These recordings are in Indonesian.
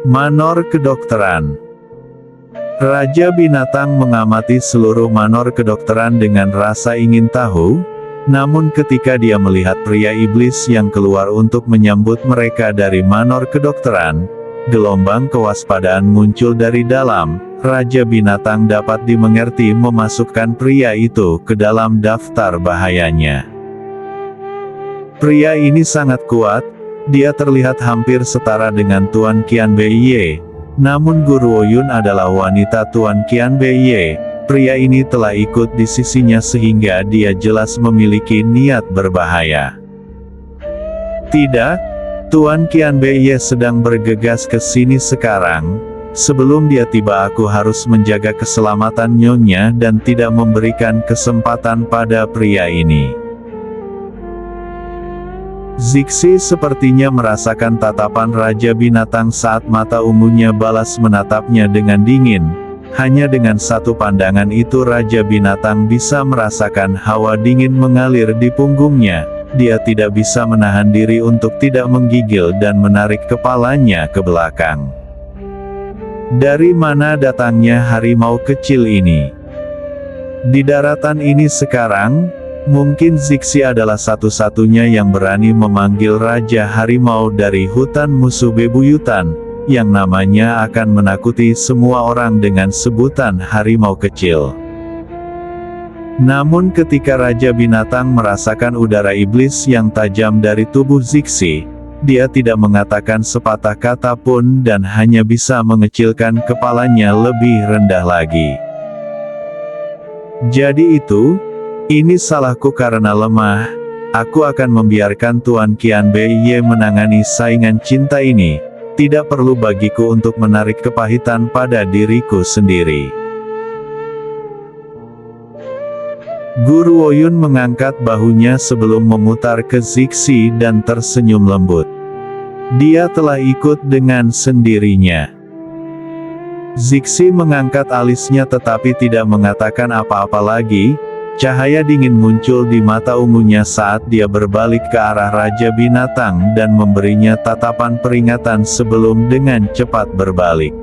Manor kedokteran. Raja Binatang mengamati seluruh manor kedokteran dengan rasa ingin tahu, namun ketika dia melihat pria iblis yang keluar untuk menyambut mereka dari manor kedokteran, gelombang kewaspadaan muncul dari dalam. Raja Binatang dapat dimengerti memasukkan pria itu ke dalam daftar bahayanya. Pria ini sangat kuat, dia terlihat hampir setara dengan Tuan Qian Beiye. Namun Guru Ouyun adalah wanita Tuan Qian Beiye. Pria ini telah ikut di sisinya sehingga dia jelas memiliki niat berbahaya. Tidak, Tuan Qian Beiye sedang bergegas ke sini sekarang. Sebelum dia tiba aku harus menjaga keselamatan nyonya dan tidak memberikan kesempatan pada pria ini. Zixi sepertinya merasakan tatapan Raja Binatang saat mata ungunya balas menatapnya dengan dingin. Hanya dengan satu pandangan itu Raja Binatang bisa merasakan hawa dingin mengalir di punggungnya. Dia tidak bisa menahan diri untuk tidak menggigil dan menarik kepalanya ke belakang. Dari mana datangnya harimau kecil ini? Di daratan ini sekarang, mungkin Zixi adalah satu-satunya yang berani memanggil Raja Harimau dari hutan musuh bebuyutan, yang namanya akan menakuti semua orang dengan sebutan harimau kecil. Namun ketika Raja Binatang merasakan udara iblis yang tajam dari tubuh Zixi, dia tidak mengatakan sepatah kata pun dan hanya bisa mengecilkan kepalanya lebih rendah lagi. Jadi itu, ini salahku karena lemah. Aku akan membiarkan Tuan Qian Beiye menangani saingan cinta ini. Tidak perlu bagiku untuk menarik kepahitan pada diriku sendiri. Guru Ouyun mengangkat bahunya sebelum memutar ke Zixi dan tersenyum lembut. Dia telah ikut dengan sendirinya. Zixi mengangkat alisnya tetapi tidak mengatakan apa-apa lagi. Cahaya dingin muncul di mata ungunya saat dia berbalik ke arah Raja Binatang dan memberinya tatapan peringatan sebelum dengan cepat berbalik.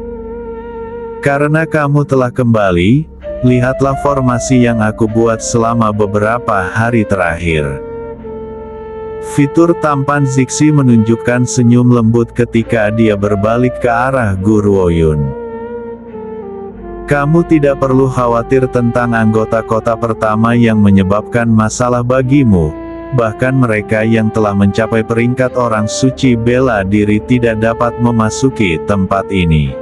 Karena kamu telah kembali, lihatlah formasi yang aku buat selama beberapa hari terakhir. Fitur tampan Zixi menunjukkan senyum lembut ketika dia berbalik ke arah Guru Ouyun. Kamu tidak perlu khawatir tentang anggota kota pertama yang menyebabkan masalah bagimu. Bahkan mereka yang telah mencapai peringkat orang suci bela diri tidak dapat memasuki tempat ini.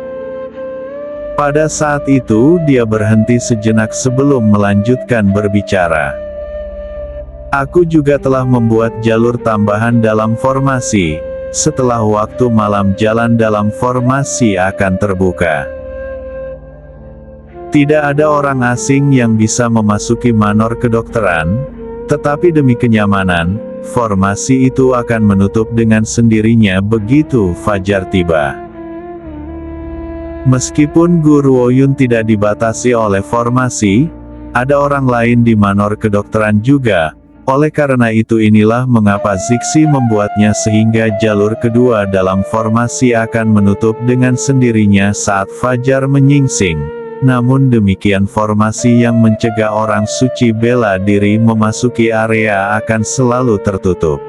Pada saat itu dia berhenti sejenak sebelum melanjutkan berbicara. Aku juga telah membuat jalur tambahan dalam formasi. Setelah waktu malam jalan dalam formasi akan terbuka. Tidak ada orang asing yang bisa memasuki manor kedokteran, tetapi demi kenyamanan, formasi itu akan menutup dengan sendirinya begitu fajar tiba. Meskipun Guru Ouyun tidak dibatasi oleh formasi, ada orang lain di manor kedokteran juga. Oleh karena itu inilah mengapa Zixi membuatnya sehingga jalur kedua dalam formasi akan menutup dengan sendirinya saat fajar menyingsing. Namun demikian formasi yang mencegah orang suci bela diri memasuki area akan selalu tertutup.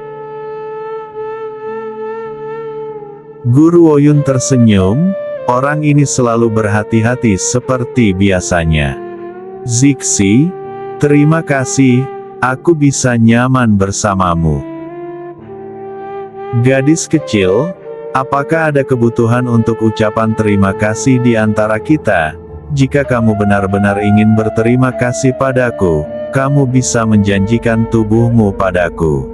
Guru Ouyun tersenyum, orang ini selalu berhati-hati seperti biasanya. Zixi, terima kasih, aku bisa nyaman bersamamu. Gadis kecil, apakah ada kebutuhan untuk ucapan terima kasih di antara kita? Jika kamu benar-benar ingin berterima kasih padaku, kamu bisa menjanjikan tubuhmu padaku.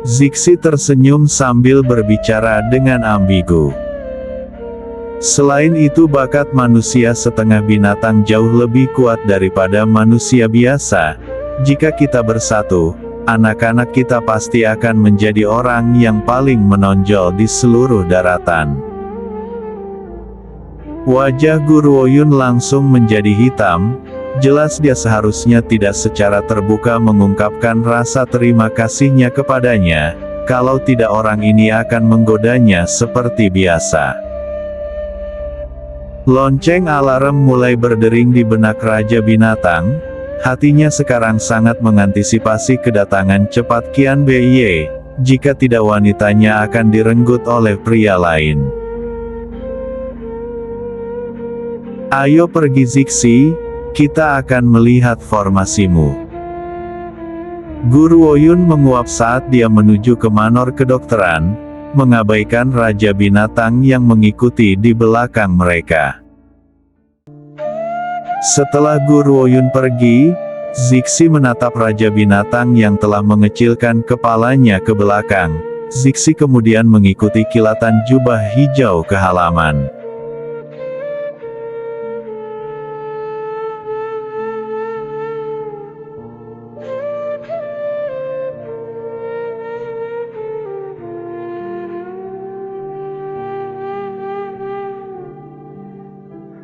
Zixi tersenyum sambil berbicara dengan ambigu. Selain itu bakat manusia setengah binatang jauh lebih kuat daripada manusia biasa. Jika kita bersatu, anak-anak kita pasti akan menjadi orang yang paling menonjol di seluruh daratan. Wajah Guru Ouyun langsung menjadi hitam, jelas dia seharusnya tidak secara terbuka mengungkapkan rasa terima kasihnya kepadanya, kalau tidak orang ini akan menggodanya seperti biasa. Lonceng alarm mulai berdering di benak Raja Binatang. Hatinya sekarang sangat mengantisipasi kedatangan cepat Qian Beiye. Jika tidak, wanitanya akan direnggut oleh pria lain. Ayo pergi Zixi, kita akan melihat formasimu. Guru Oyun menguap saat dia menuju ke manor kedokteran, mengabaikan Raja Binatang yang mengikuti di belakang mereka. Setelah Guru Oyun pergi, Zixi menatap Raja Binatang yang telah mengecilkan kepalanya ke belakang. Zixi kemudian mengikuti kilatan jubah hijau ke halaman.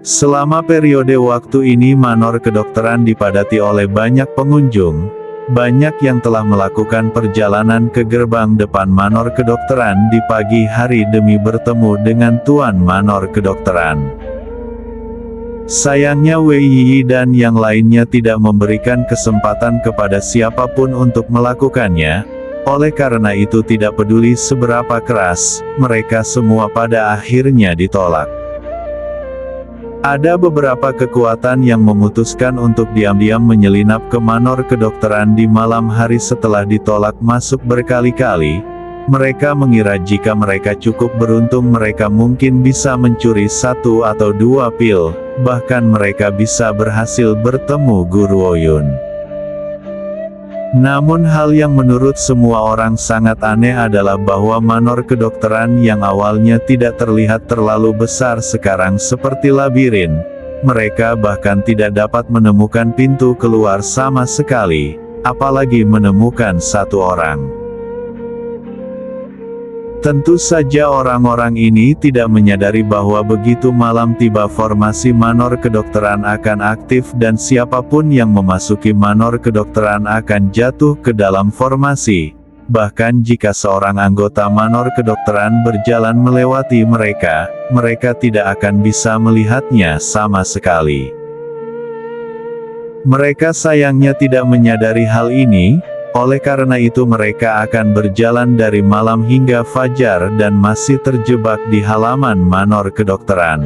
Selama periode waktu ini manor kedokteran dipadati oleh banyak pengunjung. Banyak yang telah melakukan perjalanan ke gerbang depan manor kedokteran di pagi hari demi bertemu dengan tuan manor kedokteran. Sayangnya Wei Yi dan yang lainnya tidak memberikan kesempatan kepada siapapun untuk melakukannya. Oleh karena itu, tidak peduli seberapa keras, mereka semua pada akhirnya ditolak. Ada beberapa kekuatan yang memutuskan untuk diam-diam menyelinap ke manor kedokteran di malam hari setelah ditolak masuk berkali-kali. Mereka mengira jika mereka cukup beruntung mereka mungkin bisa mencuri 1 atau 2 pil, bahkan mereka bisa berhasil bertemu Guru Oyun. Namun hal yang menurut semua orang sangat aneh adalah bahwa manor kedokteran yang awalnya tidak terlihat terlalu besar sekarang seperti labirin. Mereka bahkan tidak dapat menemukan pintu keluar sama sekali, apalagi menemukan 1 orang. Tentu saja orang-orang ini tidak menyadari bahwa begitu malam tiba formasi manor kedokteran akan aktif dan siapapun yang memasuki manor kedokteran akan jatuh ke dalam formasi. Bahkan jika seorang anggota manor kedokteran berjalan melewati mereka, mereka tidak akan bisa melihatnya sama sekali. Mereka sayangnya tidak menyadari hal ini. Oleh karena itu mereka akan berjalan dari malam hingga fajar dan masih terjebak di halaman manor kedokteran.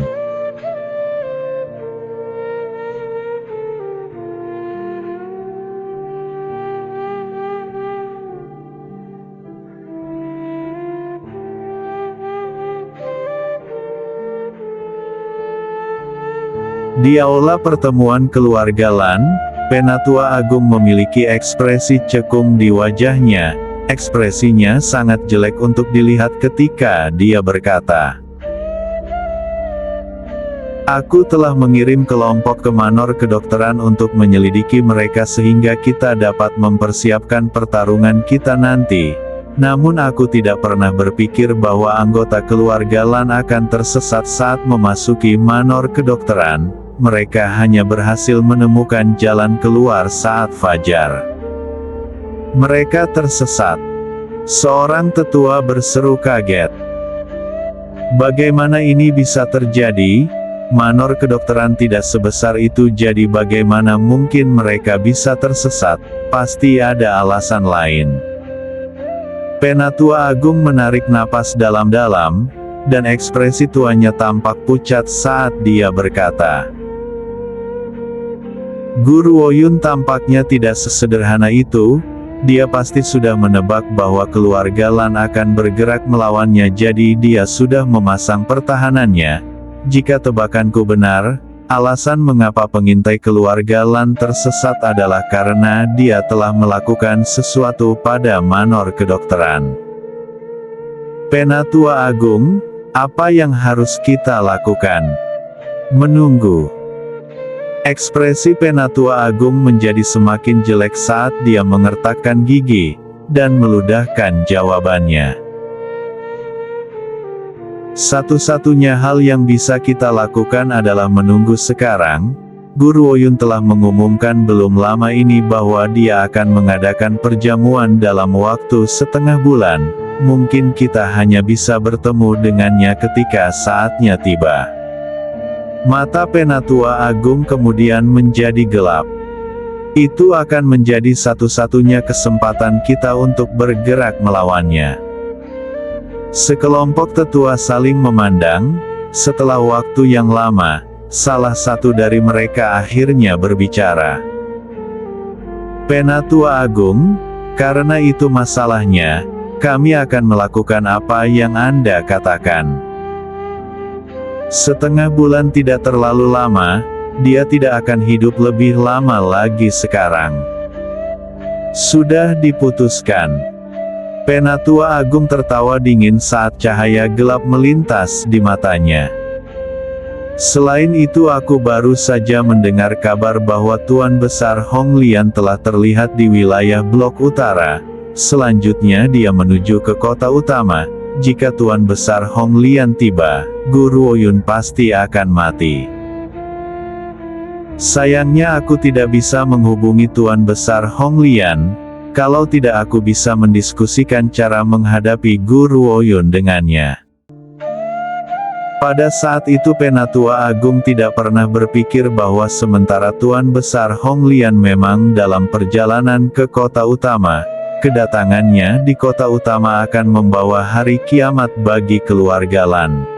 Di aula pertemuan keluarga Lan, Penatua Agung memiliki ekspresi cekung di wajahnya. Ekspresinya sangat jelek untuk dilihat ketika dia berkata, "Aku telah mengirim kelompok ke manor kedokteran untuk menyelidiki mereka sehingga kita dapat mempersiapkan pertarungan kita nanti. Namun aku tidak pernah berpikir bahwa anggota keluarga Lan akan tersesat saat memasuki manor kedokteran. Mereka hanya berhasil menemukan jalan keluar saat fajar. Mereka tersesat." Seorang tetua berseru kaget. "Bagaimana ini bisa terjadi? Manor kedokteran tidak sebesar itu, jadi bagaimana mungkin mereka bisa tersesat? Pasti ada alasan lain." Penatua Agung menarik napas dalam-dalam, dan ekspresi tuanya tampak pucat saat dia berkata, "Guru Oyun tampaknya tidak sesederhana itu. Dia pasti sudah menebak bahwa keluarga Lan akan bergerak melawannya, jadi dia sudah memasang pertahanannya. Jika tebakanku benar, alasan mengapa pengintai keluarga Lan tersesat adalah karena dia telah melakukan sesuatu pada manor kedokteran." Penatua Agung, apa yang harus kita lakukan? Menunggu. Ekspresi Penatua Agung menjadi semakin jelek saat dia mengertakkan gigi, dan meludahkan jawabannya. "Satu-satunya hal yang bisa kita lakukan adalah menunggu sekarang. Guru Oyun telah mengumumkan belum lama ini bahwa dia akan mengadakan perjamuan dalam waktu setengah bulan. Mungkin kita hanya bisa bertemu dengannya ketika saatnya tiba." Mata Penatua Agung kemudian menjadi gelap. Itu akan menjadi satu-satunya kesempatan kita untuk bergerak melawannya. Sekelompok tetua saling memandang. Setelah waktu yang lama, salah satu dari mereka akhirnya berbicara. Penatua Agung, karena itu masalahnya, kami akan melakukan apa yang Anda katakan. Setengah bulan tidak terlalu lama, dia tidak akan hidup lebih lama lagi sekarang. Sudah diputuskan. Penatua Agung tertawa dingin saat cahaya gelap melintas di matanya. Selain itu aku baru saja mendengar kabar bahwa Tuan Besar Hong Lian telah terlihat di wilayah Blok Utara. Selanjutnya dia menuju ke kota utama. Jika Tuan Besar Hong Lian tiba, Guru Ouyun pasti akan mati. Sayangnya aku tidak bisa menghubungi Tuan Besar Hong Lian. Kalau tidak aku bisa mendiskusikan cara menghadapi Guru Ouyun dengannya. Pada saat itu Penatua Agung tidak pernah berpikir bahwa sementara Tuan Besar Hong Lian memang dalam perjalanan ke kota utama, kedatangannya di kota utama akan membawa hari kiamat bagi keluarga Lan.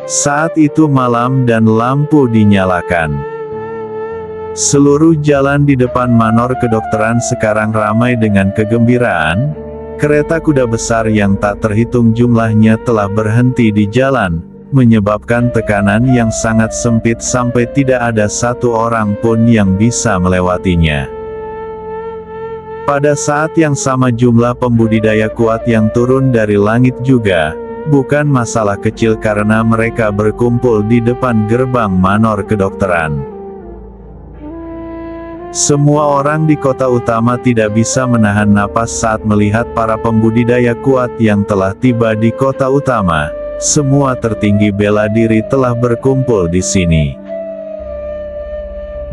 Saat itu malam dan lampu dinyalakan. Seluruh jalan di depan Manor Kedokteran sekarang ramai dengan kegembiraan. Kereta kuda besar yang tak terhitung jumlahnya telah berhenti di jalan, menyebabkan tekanan yang sangat sempit sampai tidak ada satu orang pun yang bisa melewatinya. Pada saat yang sama jumlah pembudidaya kuat yang turun dari langit juga, bukan masalah kecil karena mereka berkumpul di depan gerbang Manor Kedokteran. Semua orang di kota utama tidak bisa menahan napas saat melihat para pembudidaya kuat yang telah tiba di kota utama. Semua tertinggi bela diri telah berkumpul di sini.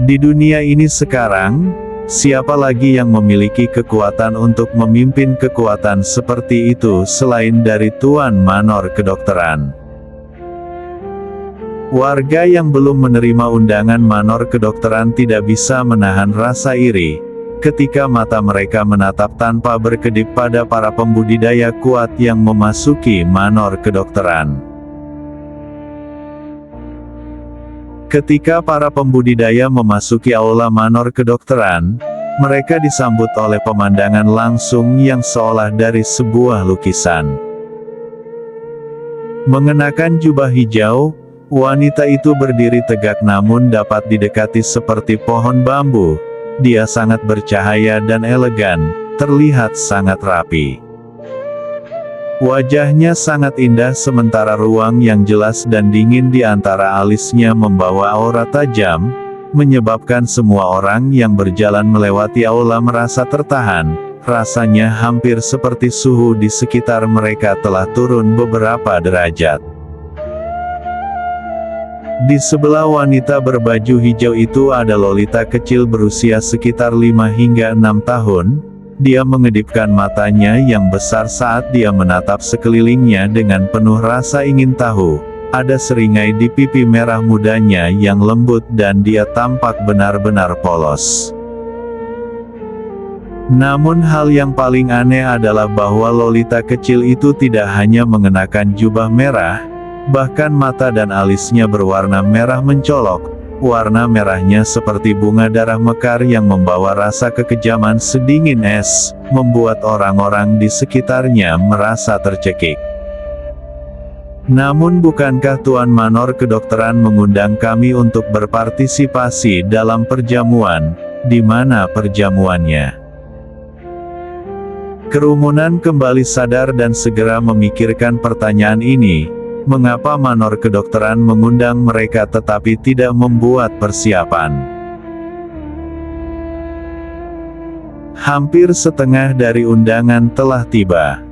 Di dunia ini sekarang, siapa lagi yang memiliki kekuatan untuk memimpin kekuatan seperti itu selain dari Tuan Manor Kedokteran? Warga yang belum menerima undangan Manor Kedokteran tidak bisa menahan rasa iri, ketika mata mereka menatap tanpa berkedip pada para pembudidaya kuat yang memasuki Manor Kedokteran. Ketika para pembudidaya memasuki aula Manor Kedokteran, mereka disambut oleh pemandangan langsung yang seolah dari sebuah lukisan. Mengenakan jubah hijau, wanita itu berdiri tegak namun dapat didekati seperti pohon bambu. Dia sangat bercahaya dan elegan, terlihat sangat rapi. Wajahnya sangat indah sementara ruang yang jelas dan dingin di antara alisnya membawa aura tajam, menyebabkan semua orang yang berjalan melewati aula merasa tertahan. Rasanya hampir seperti suhu di sekitar mereka telah turun beberapa derajat. Di sebelah wanita berbaju hijau itu ada Lolita kecil berusia sekitar 5 hingga 6 tahun. Dia mengedipkan matanya yang besar saat dia menatap sekelilingnya dengan penuh rasa ingin tahu. Ada seringai di pipi merah mudanya yang lembut dan dia tampak benar-benar polos. Namun hal yang paling aneh adalah bahwa Lolita kecil itu tidak hanya mengenakan jubah merah, bahkan mata dan alisnya berwarna merah mencolok. Warna merahnya seperti bunga darah mekar yang membawa rasa kekejaman sedingin es, membuat orang-orang di sekitarnya merasa tercekik. Namun bukankah Tuan Manor Kedokteran mengundang kami untuk berpartisipasi dalam perjamuan? Di mana perjamuannya? Kerumunan kembali sadar dan segera memikirkan pertanyaan ini. Mengapa Manor Kedokteran mengundang mereka tetapi tidak membuat persiapan? Hampir setengah dari undangan telah tiba.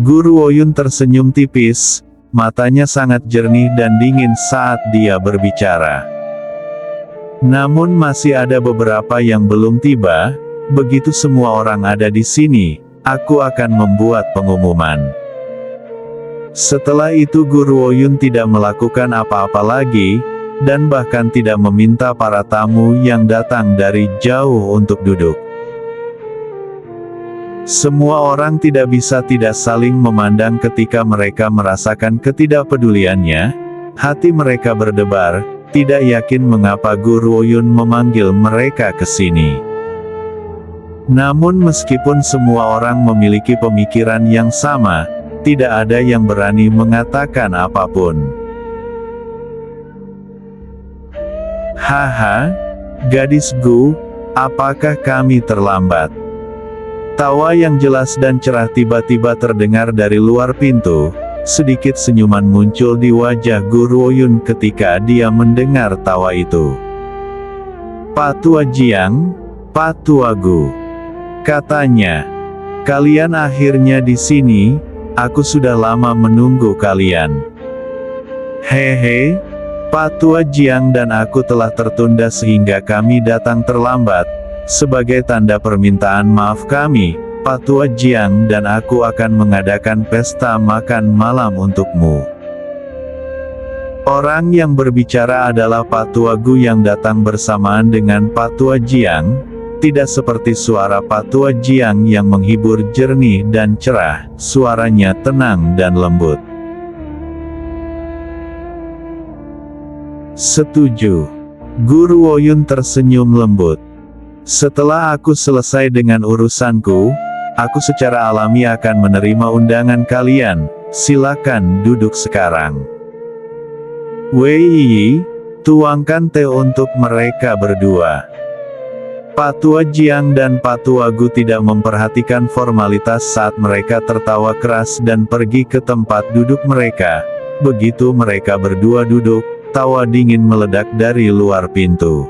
Guru Ouyun tersenyum tipis. matanya sangat jernih dan dingin saat dia berbicara. Namun masih ada beberapa yang belum tiba. Begitu semua orang ada di sini, aku akan membuat pengumuman. Setelah itu Guru Oyun tidak melakukan apa-apa lagi, dan bahkan tidak meminta para tamu yang datang dari jauh untuk duduk. Semua orang tidak bisa tidak saling memandang ketika mereka merasakan ketidakpeduliannya. Hati mereka berdebar, tidak yakin mengapa Guru Oyun memanggil mereka ke sini. Namun meskipun semua orang memiliki pemikiran yang sama, tidak ada yang berani mengatakan apapun. Haha, gadis Gu, apakah kami terlambat? Tawa yang jelas dan cerah tiba-tiba terdengar dari luar pintu. Sedikit senyuman muncul di wajah Guru Oyun ketika dia mendengar tawa itu. Patua Jiang, Patua Gu, katanya, kalian akhirnya di sini. Aku sudah lama menunggu kalian. Hehe, Patua Jiang dan aku telah tertunda sehingga kami datang terlambat. Sebagai tanda permintaan maaf kami, Patua Jiang dan aku akan mengadakan pesta makan malam untukmu. Orang yang berbicara adalah Patua Gu yang datang bersamaan dengan Patua Jiang. Tidak seperti suara Patua Jiang yang menghibur jernih dan cerah, suaranya tenang dan lembut. Setuju. Guru Oyun tersenyum lembut. Setelah aku selesai dengan urusanku, aku secara alami akan menerima undangan kalian. Silakan duduk sekarang. Wei Yi, tuangkan teh untuk mereka berdua. Patua Jiang dan Patua Gu tidak memperhatikan formalitas saat mereka tertawa keras dan pergi ke tempat duduk mereka. Begitu mereka berdua duduk, tawa dingin meledak dari luar pintu.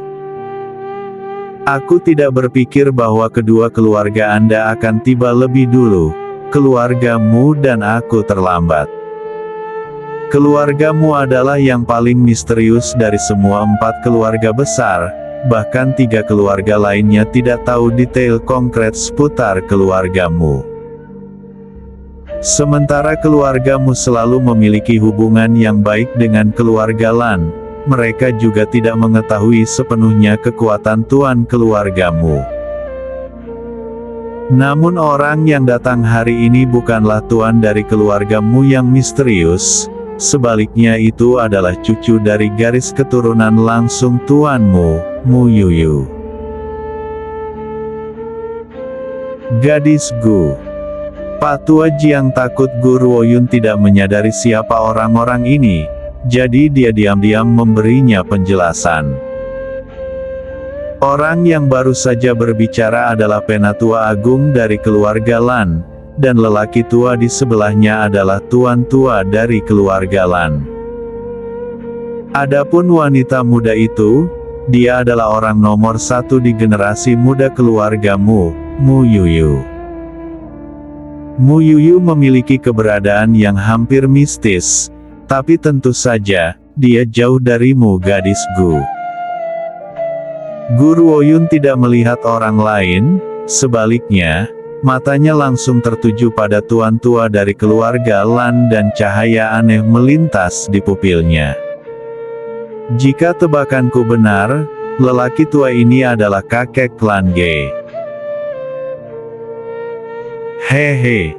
Aku tidak berpikir bahwa kedua keluarga Anda akan tiba lebih dulu. Keluargamu dan aku terlambat. Keluargamu adalah yang paling misterius dari semua 4 keluarga besar. Bahkan 3 keluarga lainnya tidak tahu detail konkret seputar keluargamu. Sementara keluargamu selalu memiliki hubungan yang baik dengan keluarga Lan, mereka juga tidak mengetahui sepenuhnya kekuatan tuan keluargamu. Namun orang yang datang hari ini bukanlah tuan dari keluargamu yang misterius. Sebaliknya itu adalah cucu dari garis keturunan langsung tuanmu, Mu Yuyu. Gadis Gu. Patua Jiang takut Guru Oyun tidak menyadari siapa orang-orang ini, jadi dia diam-diam memberinya penjelasan. Orang yang baru saja berbicara adalah penatua agung dari keluarga Lan, dan lelaki tua di sebelahnya adalah tuan tua dari keluarga Lan. Adapun wanita muda itu, dia adalah orang nomor 1 di generasi muda keluargamu, Mu Yuyu. Mu Yuyu memiliki keberadaan yang hampir mistis, tapi tentu saja, dia jauh darimu gadis Gu. Guru Oyun tidak melihat orang lain, sebaliknya, matanya langsung tertuju pada tuan tua dari keluarga Lan dan cahaya aneh melintas di pupilnya. Jika tebakanku benar, lelaki tua ini adalah kakek Lan Ge. Hehe.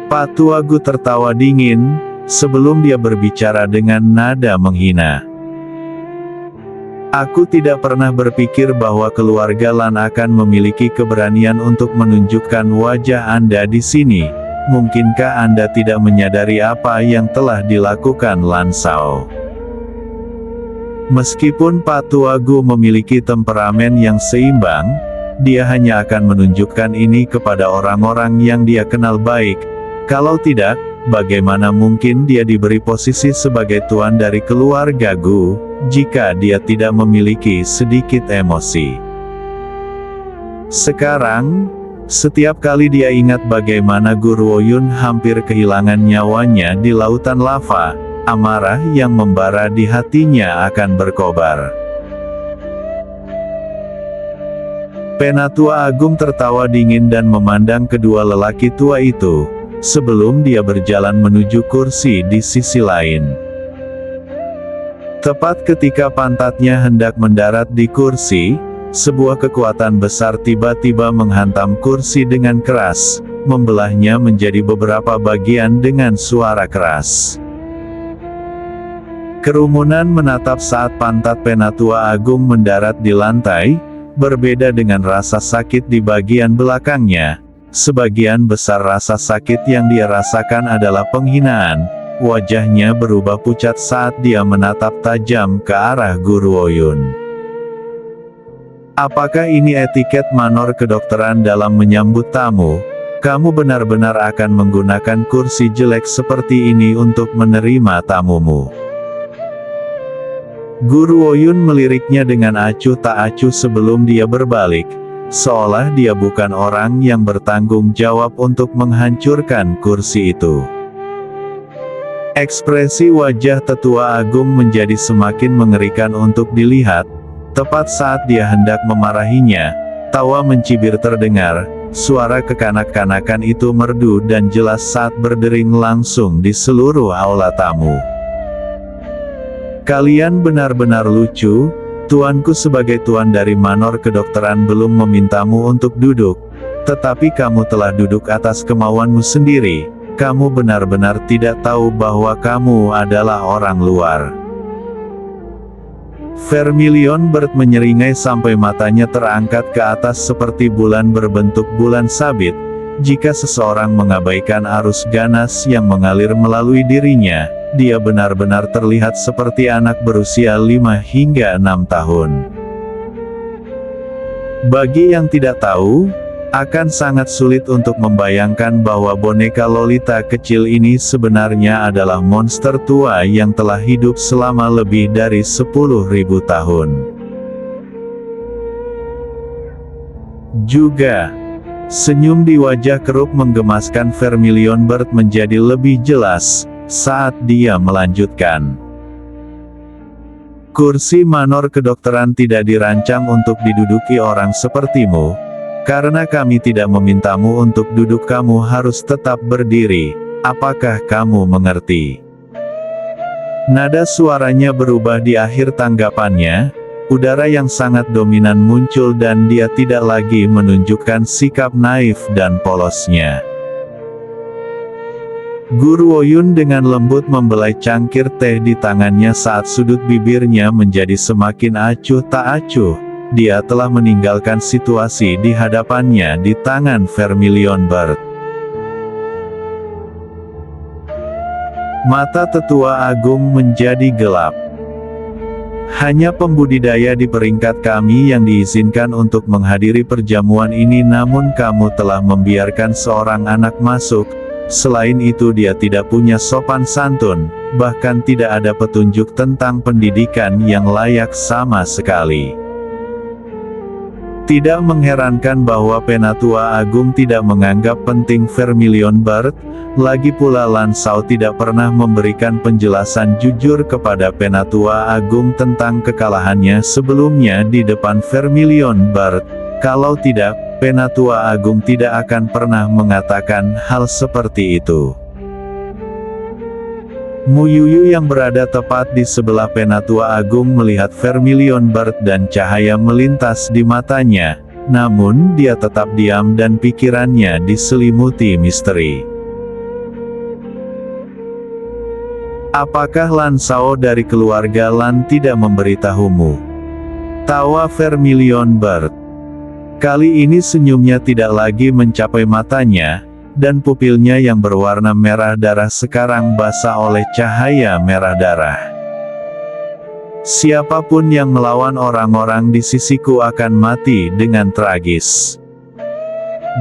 Patua Gu tertawa dingin, sebelum dia berbicara dengan nada menghina. Aku tidak pernah berpikir bahwa keluarga Lan akan memiliki keberanian untuk menunjukkan wajah Anda di sini. Mungkinkah Anda tidak menyadari apa yang telah dilakukan Lan Shao? Meskipun Patua Gu memiliki temperamen yang seimbang, dia hanya akan menunjukkan ini kepada orang-orang yang dia kenal baik. Kalau tidak, bagaimana mungkin dia diberi posisi sebagai tuan dari keluarga Gu? Jika dia tidak memiliki sedikit emosi. Sekarang, Setiap kali dia ingat bagaimana Guru Oyun hampir kehilangan nyawanya di lautan lava, amarah yang membara di hatinya akan berkobar. Penatua Agung tertawa dingin dan memandang kedua lelaki tua itu, sebelum dia berjalan menuju kursi di sisi lain. Tepat ketika pantatnya hendak mendarat di kursi, sebuah kekuatan besar tiba-tiba menghantam kursi dengan keras, membelahnya menjadi beberapa bagian dengan suara keras. Kerumunan menatap saat pantat Penatua Agung mendarat di lantai, berbeda dengan rasa sakit di bagian belakangnya. Sebagian besar rasa sakit yang dia rasakan adalah penghinaan. Wajahnya berubah pucat saat dia menatap tajam ke arah Guru Oyun. Apakah ini etiket manor kedokteran dalam menyambut tamu? Kamu benar-benar akan menggunakan kursi jelek seperti ini untuk menerima tamumu. Guru Oyun meliriknya dengan acuh tak acuh sebelum dia berbalik, seolah dia bukan orang yang bertanggung jawab untuk menghancurkan kursi itu. Ekspresi wajah Tetua Agung menjadi semakin mengerikan untuk dilihat. Tepat saat dia hendak memarahinya, tawa mencibir terdengar, suara kekanak-kanakan itu merdu dan jelas saat berdering langsung di seluruh aula tamu. Kalian benar-benar lucu, tuanku sebagai tuan dari manor kedokteran belum memintamu untuk duduk, tetapi kamu telah duduk atas kemauanmu sendiri, kamu benar-benar tidak tahu bahwa kamu adalah orang luar. Vermilion Bird menyeringai sampai matanya terangkat ke atas seperti bulan berbentuk bulan sabit. Jika seseorang mengabaikan arus ganas yang mengalir melalui dirinya, dia benar-benar terlihat seperti anak berusia 5 hingga 6 tahun. Bagi yang tidak tahu, akan sangat sulit untuk membayangkan bahwa boneka Lolita kecil ini sebenarnya adalah monster tua yang telah hidup selama lebih dari 10.000 tahun. Juga, senyum di wajah kerup menggemaskan Vermilion Bird menjadi lebih jelas, saat dia melanjutkan. Kursi manor kedokteran tidak dirancang untuk diduduki orang sepertimu. Karena kami tidak memintamu untuk duduk, kamu harus tetap berdiri. Apakah kamu mengerti? Nada suaranya berubah di akhir tanggapannya. Udara yang sangat dominan muncul dan dia tidak lagi menunjukkan sikap naif dan polosnya. Guru Oyun dengan lembut membelai cangkir teh di tangannya saat sudut bibirnya menjadi semakin acuh tak acuh. Dia telah meninggalkan situasi di hadapannya di tangan Vermilion Bird. Mata Tetua Agung menjadi gelap. Hanya pembudidaya di peringkat kami yang diizinkan untuk menghadiri perjamuan ini, namun kamu telah membiarkan seorang anak masuk. Selain itu dia tidak punya sopan santun, bahkan tidak ada petunjuk tentang pendidikan yang layak sama sekali. Tidak mengherankan bahwa Penatua Agung tidak menganggap penting Vermilion Bird, lagi pula Lan Shao tidak pernah memberikan penjelasan jujur kepada Penatua Agung tentang kekalahannya sebelumnya di depan Vermilion Bird. Kalau tidak, Penatua Agung tidak akan pernah mengatakan hal seperti itu. Mu Yuyu yang berada tepat di sebelah Penatua Agung melihat Vermilion Bird dan cahaya melintas di matanya, namun dia tetap diam dan pikirannya diselimuti misteri. Apakah Lan Shao dari keluarga Lan tidak memberitahumu? Tawa Vermilion Bird. Kali ini senyumnya tidak lagi mencapai matanya, dan pupilnya yang berwarna merah darah sekarang basah oleh cahaya merah darah. Siapapun yang melawan orang-orang di sisiku akan mati dengan tragis.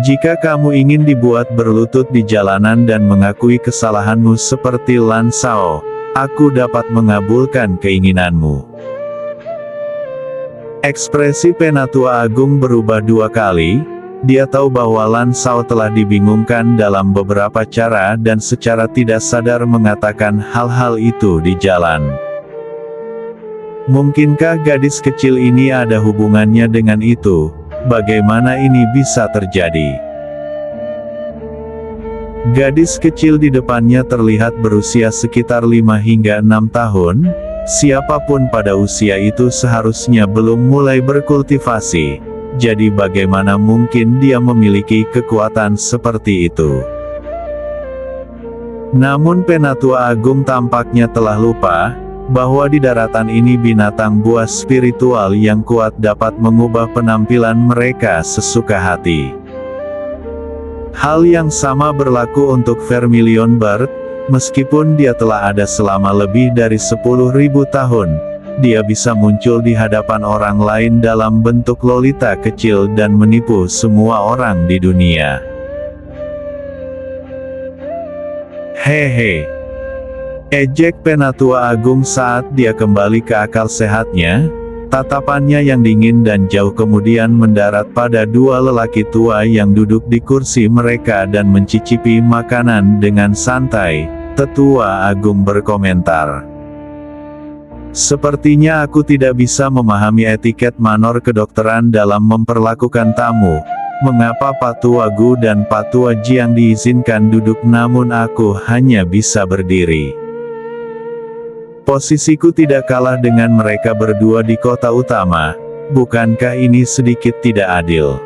Jika kamu ingin dibuat berlutut di jalanan dan mengakui kesalahanmu seperti Lan Shao, aku dapat mengabulkan keinginanmu. Ekspresi Penatua Agung berubah dua kali. Dia tahu bahwa Lan Shao telah dibingungkan dalam beberapa cara dan secara tidak sadar mengatakan hal-hal itu di jalan. Mungkinkah gadis kecil ini ada hubungannya dengan itu? Bagaimana ini bisa terjadi? Gadis kecil di depannya terlihat berusia sekitar 5 hingga 6 tahun. Siapapun pada usia itu seharusnya belum mulai berkultivasi. Jadi bagaimana mungkin dia memiliki kekuatan seperti itu? Namun Penatua Agung tampaknya telah lupa bahwa di daratan ini binatang buas spiritual yang kuat dapat mengubah penampilan mereka sesuka hati. Hal yang sama berlaku untuk Vermilion Bird. Meskipun dia telah ada selama lebih dari 10.000 tahun, dia bisa muncul di hadapan orang lain dalam bentuk lolita kecil dan menipu semua orang di dunia. Hehe. Ejek Penatua Agung saat dia kembali ke akal sehatnya. Tatapannya yang dingin dan jauh kemudian mendarat pada dua lelaki tua yang duduk di kursi mereka dan mencicipi makanan dengan santai. Tetua Agung berkomentar, "Sepertinya aku tidak bisa memahami etiket manor kedokteran dalam memperlakukan tamu. Mengapa Pak Tua Gu dan Pak Tua Jiang diizinkan duduk namun aku hanya bisa berdiri? Posisiku tidak kalah dengan mereka berdua di kota utama. Bukankah ini sedikit tidak adil?"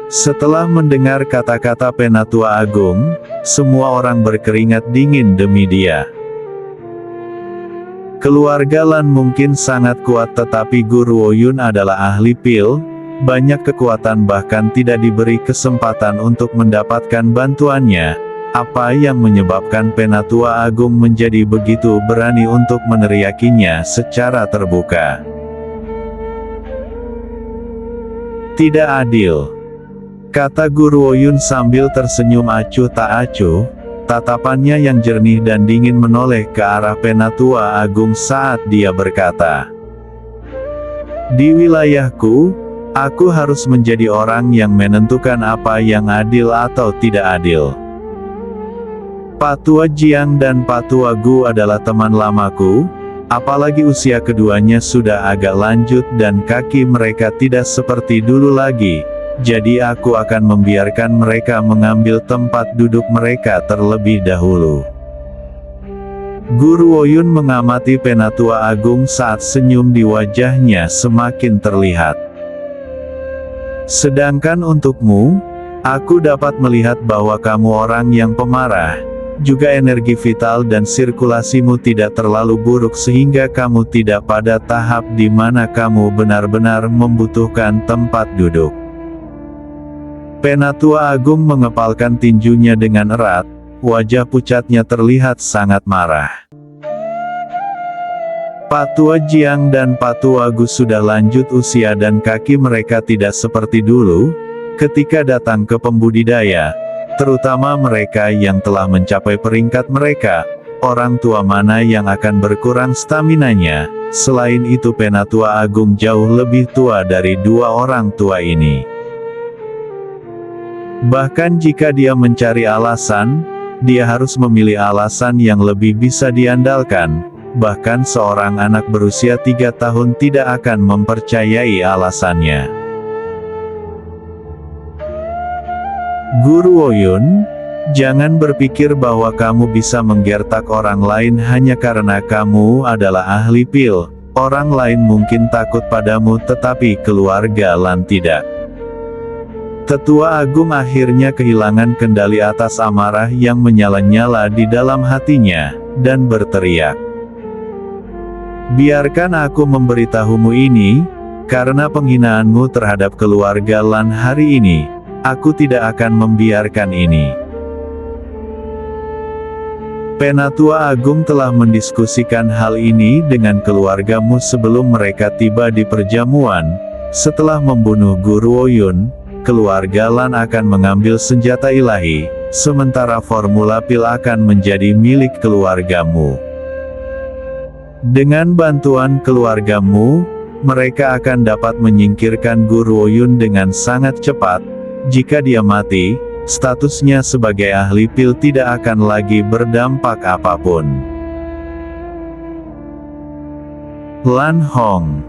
Setelah mendengar kata-kata Penatua Agung, semua orang berkeringat dingin demi dia. Keluarga Lan mungkin sangat kuat tetapi Guru Ouyun adalah ahli pil, banyak kekuatan bahkan tidak diberi kesempatan untuk mendapatkan bantuannya. Apa yang menyebabkan Penatua Agung menjadi begitu berani untuk meneriakinya secara terbuka? Tidak adil, kata Guru Ouyun sambil tersenyum acuh tak acuh. Tatapannya yang jernih dan dingin menoleh ke arah Penatua Agung saat dia berkata, "Di wilayahku, aku harus menjadi orang yang menentukan apa yang adil atau tidak adil. Pak Tua Jiang dan Pak Tua Gu adalah teman lamaku, apalagi usia keduanya sudah agak lanjut dan kaki mereka tidak seperti dulu lagi. Jadi aku akan membiarkan mereka mengambil tempat duduk mereka terlebih dahulu." Guru Ouyun mengamati Penatua Agung saat senyum di wajahnya semakin terlihat. "Sedangkan untukmu, aku dapat melihat bahwa kamu orang yang pemarah, juga energi vital dan sirkulasimu tidak terlalu buruk sehingga kamu tidak pada tahap di mana kamu benar-benar membutuhkan tempat duduk." Penatua Agung mengepalkan tinjunya dengan erat, wajah pucatnya terlihat sangat marah. Pak Tua Jiang dan Pak Tua Gu sudah lanjut usia dan kaki mereka tidak seperti dulu, ketika datang ke pembudidaya, terutama mereka yang telah mencapai peringkat mereka, orang tua mana yang akan berkurang staminanya. Selain itu Penatua Agung jauh lebih tua dari dua orang tua ini. Bahkan jika dia mencari alasan, dia harus memilih alasan yang lebih bisa diandalkan. Bahkan seorang anak berusia 3 tahun tidak akan mempercayai alasannya. Guru Ouyun, jangan berpikir bahwa kamu bisa menggertak orang lain hanya karena kamu adalah ahli pil. Orang lain mungkin takut padamu tetapi keluarga Lan tidak. Tetua Agung akhirnya kehilangan kendali atas amarah yang menyala-nyala di dalam hatinya, dan berteriak, "Biarkan aku memberitahumu ini, karena penghinaanmu terhadap keluarga Lan hari ini, aku tidak akan membiarkan ini." Penatua Agung telah mendiskusikan hal ini dengan keluargamu sebelum mereka tiba di perjamuan. Setelah membunuh Guru Ouyun, keluarga Lan akan mengambil senjata ilahi, sementara formula pil akan menjadi milik keluargamu. Dengan bantuan keluargamu, mereka akan dapat menyingkirkan Guru Oyun dengan sangat cepat. Jika dia mati, statusnya sebagai ahli pil tidak akan lagi berdampak apapun. Lan Hong.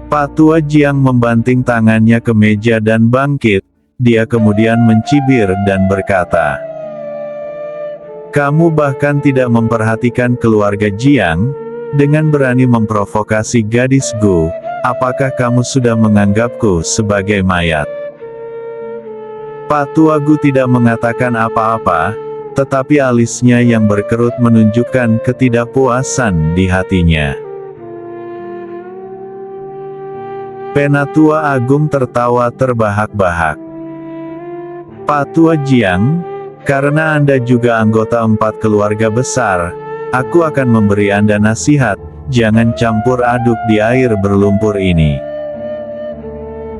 Patua Jiang membanting tangannya ke meja dan bangkit. Dia kemudian mencibir dan berkata, "Kamu bahkan tidak memperhatikan keluarga Jiang, dengan berani memprovokasi gadis Gu. Apakah kamu sudah menganggapku sebagai mayat?" Patua Gu tidak mengatakan apa-apa, tetapi alisnya yang berkerut menunjukkan ketidakpuasan di hatinya. Penatua Agung tertawa terbahak-bahak. "Patua Jiang, karena Anda juga anggota 4 keluarga besar, aku akan memberi Anda nasihat, jangan campur aduk di air berlumpur ini.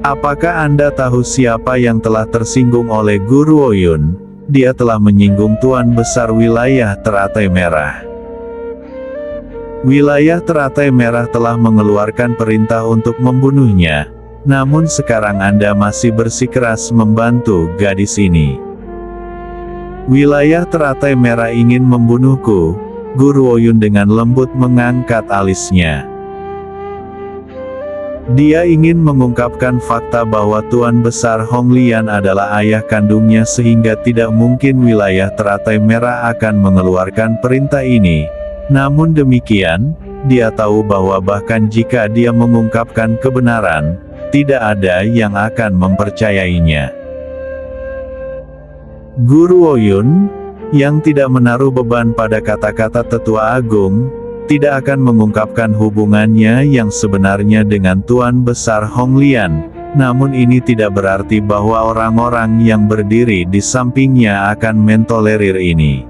Apakah Anda tahu siapa yang telah tersinggung oleh Guru Oyun? Dia telah menyinggung Tuan Besar wilayah Teratai Merah. Wilayah Teratai Merah telah mengeluarkan perintah untuk membunuhnya, namun sekarang Anda masih bersikeras membantu gadis ini. Wilayah Teratai Merah ingin membunuhku." Guru Oyun dengan lembut mengangkat alisnya. Dia ingin mengungkapkan fakta bahwa Tuan Besar Hong Lian adalah ayah kandungnya sehingga tidak mungkin wilayah Teratai Merah akan mengeluarkan perintah ini. Namun demikian, dia tahu bahwa bahkan jika dia mengungkapkan kebenaran, tidak ada yang akan mempercayainya. Guru Oyun, yang tidak menaruh beban pada kata-kata Tetua Agung, tidak akan mengungkapkan hubungannya yang sebenarnya dengan Tuan Besar Hong Lian, namun ini tidak berarti bahwa orang-orang yang berdiri di sampingnya akan mentolerir ini.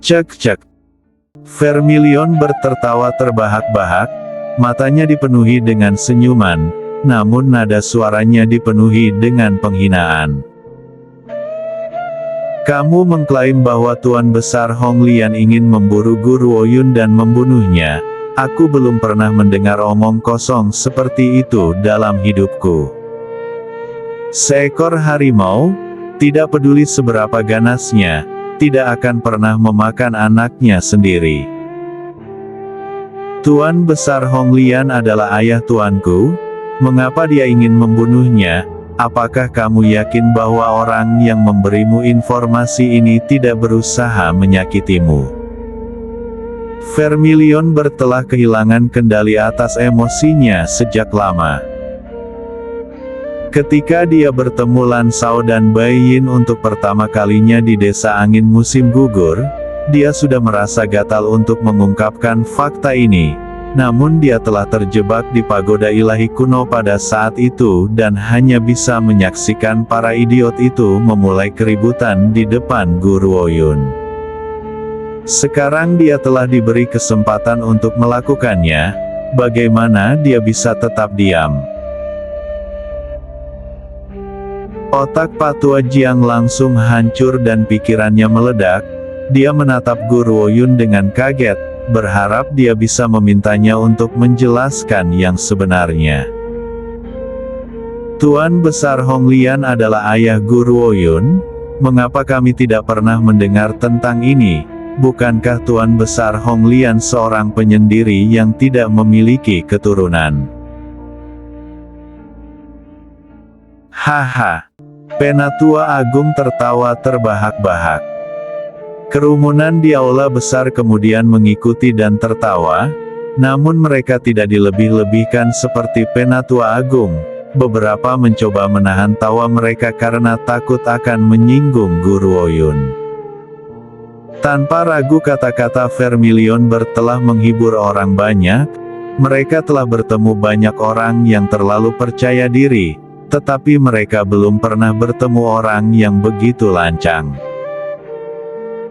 Cek. Vermilion bertertawa terbahak-bahak, matanya dipenuhi dengan senyuman, namun nada suaranya dipenuhi dengan penghinaan. "Kamu mengklaim bahwa Tuan Besar Hong Lian ingin memburu Guru Oyun dan membunuhnya. Aku belum pernah mendengar omong kosong seperti itu dalam hidupku. Seekor harimau, tidak peduli seberapa ganasnya, tidak akan pernah memakan anaknya sendiri. Tuan Besar Hong Lian adalah ayah tuanku. Mengapa dia ingin membunuhnya? Apakah kamu yakin bahwa orang yang memberimu informasi ini tidak berusaha menyakitimu?" Vermilion telah kehilangan kendali atas emosinya sejak lama. Ketika dia bertemu Lan Shao dan Bai Yin untuk pertama kalinya di Desa Angin Musim Gugur, dia sudah merasa gatal untuk mengungkapkan fakta ini. Namun dia telah terjebak di pagoda ilahi kuno pada saat itu dan hanya bisa menyaksikan para idiot itu memulai keributan di depan Guru Oyun. Sekarang dia telah diberi kesempatan untuk melakukannya, bagaimana dia bisa tetap diam? Otak Patua Jiang langsung hancur dan pikirannya meledak. Dia menatap Guru Oyun dengan kaget, berharap dia bisa memintanya untuk menjelaskan yang sebenarnya. "Tuan Besar Hong Lian adalah ayah Guru Oyun? Mengapa kami tidak pernah mendengar tentang ini? Bukankah Tuan Besar Hong Lian seorang penyendiri yang tidak memiliki keturunan?" "Haha." Penatua Agung tertawa terbahak-bahak. Kerumunan di aula besar kemudian mengikuti dan tertawa, namun mereka tidak dilebih-lebihkan seperti Penatua Agung. Beberapa mencoba menahan tawa mereka karena takut akan menyinggung Guru Oyun. Tanpa ragu kata-kata Vermilion telah menghibur orang banyak. Mereka telah bertemu banyak orang yang terlalu percaya diri, tetapi mereka belum pernah bertemu orang yang begitu lancang.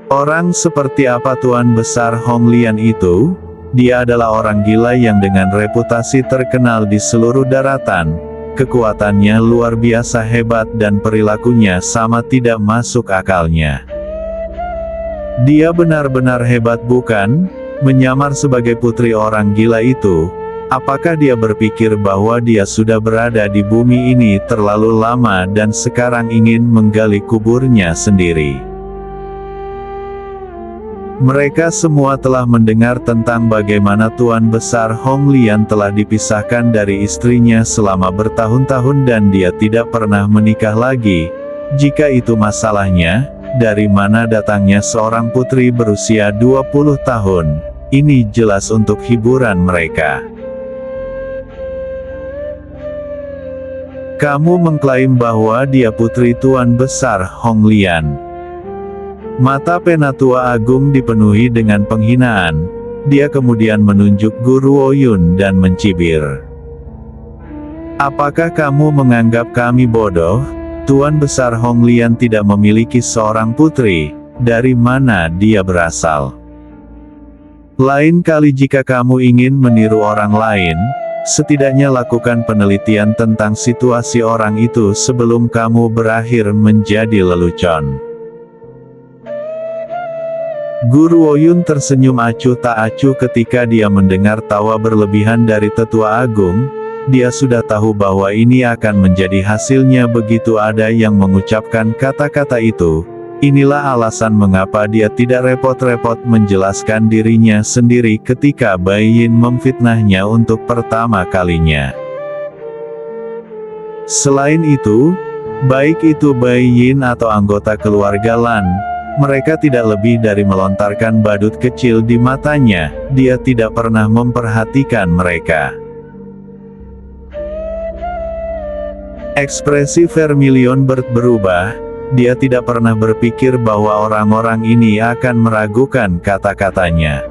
Orang seperti apa Tuan Besar Hong Lian itu? Dia adalah orang gila yang dengan reputasi terkenal di seluruh daratan. Kekuatannya luar biasa hebat dan perilakunya sama tidak masuk akalnya. Dia benar-benar hebat bukan? menyamar sebagai putri orang gila itu. Apakah dia berpikir bahwa dia sudah berada di bumi ini terlalu lama dan sekarang ingin menggali kuburnya sendiri? Mereka semua telah mendengar tentang bagaimana Tuan Besar Hong Lian telah dipisahkan dari istrinya selama bertahun-tahun dan dia tidak pernah menikah lagi. Jika itu masalahnya, dari mana datangnya seorang putri berusia 20 tahun? Ini jelas untuk hiburan mereka. Kamu mengklaim bahwa dia putri Tuan Besar Hong Lian. Mata Penatua Agung dipenuhi dengan penghinaan. Dia kemudian menunjuk Guru Oyun dan mencibir. Apakah kamu menganggap kami bodoh? Tuan Besar Hong Lian tidak memiliki seorang putri. Dari mana dia berasal? Lain kali jika kamu ingin meniru orang lain, setidaknya lakukan penelitian tentang situasi orang itu sebelum kamu berakhir menjadi lelucon. Guru Oyun tersenyum acuh tak acuh ketika dia mendengar tawa berlebihan dari Tetua Agung. Dia sudah tahu bahwa ini akan menjadi hasilnya begitu ada yang mengucapkan kata-kata itu. Inilah alasan mengapa dia tidak repot-repot menjelaskan dirinya sendiri ketika Bai Yin memfitnahnya untuk pertama kalinya. Selain itu, baik itu Bai Yin atau anggota keluarga Lan, mereka tidak lebih dari melontarkan badut kecil di matanya. Dia tidak pernah memperhatikan mereka. Ekspresi Vermilion berubah. Dia tidak pernah berpikir bahwa orang-orang ini akan meragukan kata-katanya.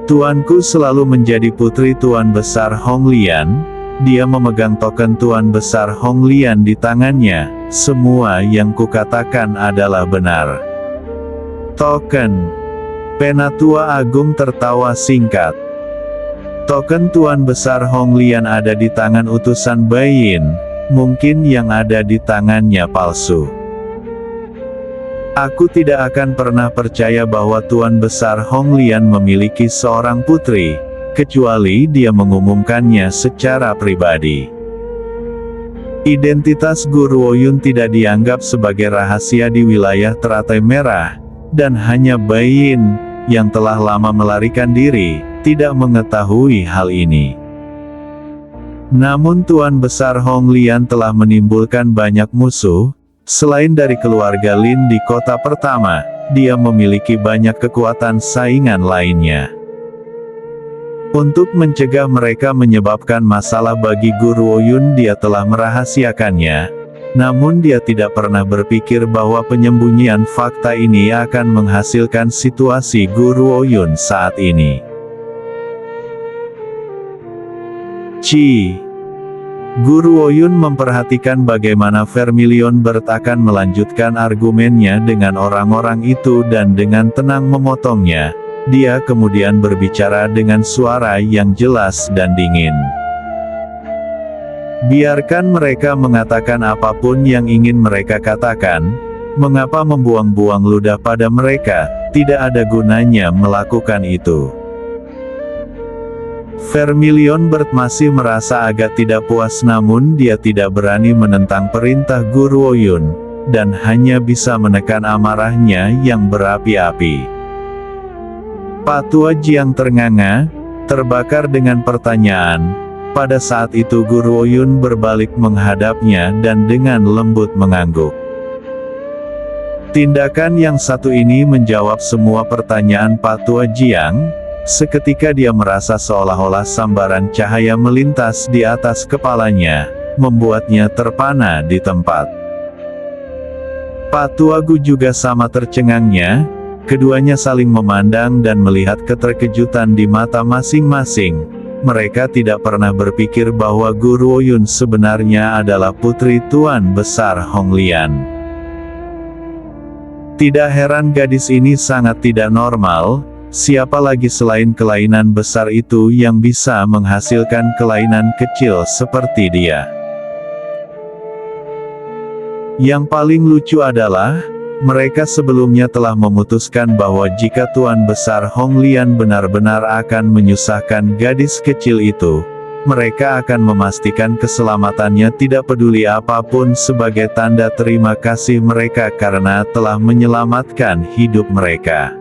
Tuanku selalu menjadi putri Tuan Besar Hong Lian. Dia memegang token Tuan Besar Hong Lian di tangannya. Semua yang kukatakan adalah benar. Token. Penatua Agung tertawa singkat. Token Tuan Besar Hong Lian ada di tangan utusan Bai Yin. Mungkin yang ada di tangannya palsu. Aku tidak akan pernah percaya bahwa Tuan Besar Hong Lian memiliki seorang putri, kecuali dia mengumumkannya secara pribadi. Identitas Guru Oyun tidak dianggap sebagai rahasia di wilayah teratai merah, dan hanya Bai Yin, yang telah lama melarikan diri, tidak mengetahui hal ini. Namun Tuan Besar Hong Lian telah menimbulkan banyak musuh. Selain dari keluarga Lin di kota pertama, dia memiliki banyak kekuatan saingan lainnya. Untuk mencegah mereka menyebabkan masalah bagi Guru Oyun, dia telah merahasiakannya. Namun dia tidak pernah berpikir bahwa penyembunyian fakta ini akan menghasilkan situasi Guru Oyun saat ini. Guru Oyun memperhatikan bagaimana Vermilion akan melanjutkan argumennya dengan orang-orang itu dan dengan tenang memotongnya. Dia kemudian berbicara dengan suara yang jelas dan dingin. Biarkan mereka mengatakan apapun yang ingin mereka katakan. Mengapa membuang-buang ludah pada mereka? Tidak ada gunanya melakukan itu. Vermilion masih merasa agak tidak puas, namun dia tidak berani menentang perintah Guru Oyun, dan hanya bisa menekan amarahnya yang berapi-api. Patua Jiang ternganga, terbakar dengan pertanyaan. Pada saat itu Guru Oyun berbalik menghadapnya dan dengan lembut mengangguk. Tindakan yang satu ini menjawab semua pertanyaan Patua Jiang. Seketika dia merasa seolah-olah sambaran cahaya melintas di atas kepalanya, membuatnya terpana di tempat. Patua Gu juga sama tercengangnya. Keduanya saling memandang dan melihat keterkejutan di mata masing-masing. Mereka tidak pernah berpikir bahwa Guru Oyun sebenarnya adalah putri Tuan Besar Hong Lian. Tidak heran gadis ini sangat tidak normal. Siapa lagi selain kelainan besar itu yang bisa menghasilkan kelainan kecil seperti dia? Yang paling lucu adalah, Mereka sebelumnya telah memutuskan bahwa jika Tuan Besar Hong Lian benar-benar akan menyusahkan gadis kecil itu, mereka akan memastikan keselamatannya tidak peduli apapun sebagai tanda terima kasih mereka karena telah menyelamatkan hidup mereka.